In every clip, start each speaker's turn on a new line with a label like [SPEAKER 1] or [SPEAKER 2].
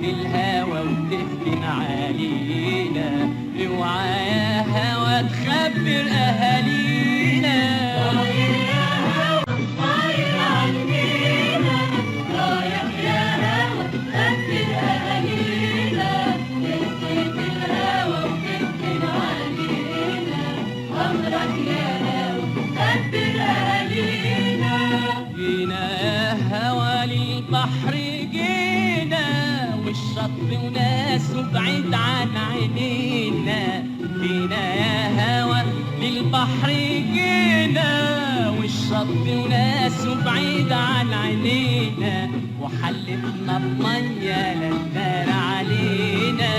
[SPEAKER 1] الهوى وتفتن علينا، اوعى يا هوى تخبر اهالينا.
[SPEAKER 2] طاير يا هوى طاير عالمينا، رايح يا هوى تخبر اهالينا، نسيت الهوى وتفتن علينا، امرك يا هوى تخبر اهالينا.
[SPEAKER 1] جينا يا هوى للبحر والشط وناسه بعيد عن عينينا، جينا يا هوى للبحر جينا والشط وناسه بعيد عن عينينا، وحلفنا بمية للنار علينا،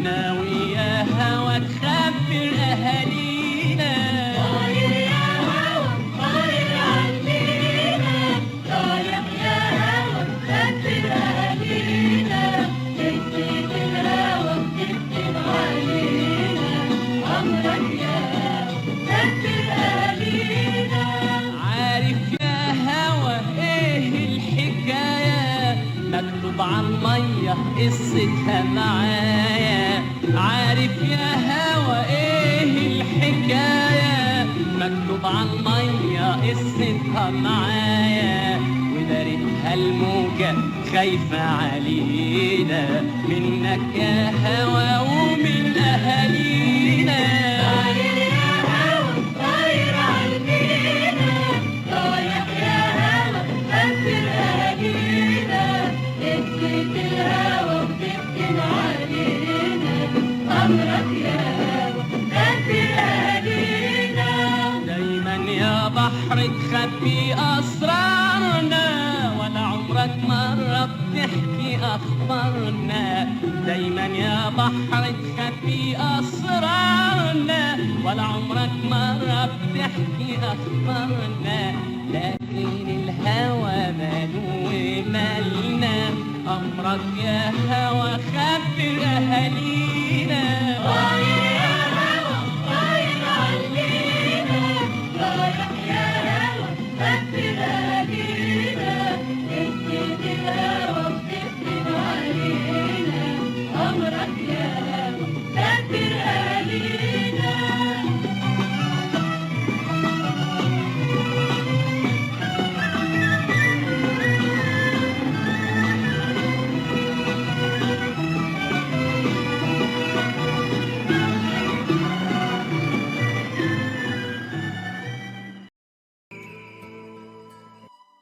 [SPEAKER 1] ناوي يا هوى تخبر اهالينا.
[SPEAKER 2] طاير يا هوى طاير عالمينا، رايح يا هوى تخبر اهالينا، نسيت الهوى وتفتن علينا، امرك يا هوى تخبر اهالينا.
[SPEAKER 1] عارف يا هوى ايه الحكاية، مكتوب عالمية قصتها معايا، عارف يا هوى ايه الحكاية، مكتوب عالمية قصتها معايا، ودارتها الموجة خايفة علينا، منك يا هوى ومن اهالينا.
[SPEAKER 2] طاير يا هوى طاير عالمينا، رايح يا هوى تخبر اهالينا، نسيت الهوى وتفتن علينا، امرك يا هوى تخبر اهالينا.
[SPEAKER 1] دايما يا بحر تخبي اسرارنا، ولا عمرك مرة بتحكي اخبارنا، دايما يا بحر تخبي اسرارنا، ولا عمرك مرة بتحكي اخبارنا، لكن الهوى ماله ومالنا، امرك يا هوى خبر اهالينا.
[SPEAKER 2] طاير يا هوى طاير عالمينا، رايح يا هوى تخبر اهالينا، نسيت الهوى وتفتن علينا، امرك يا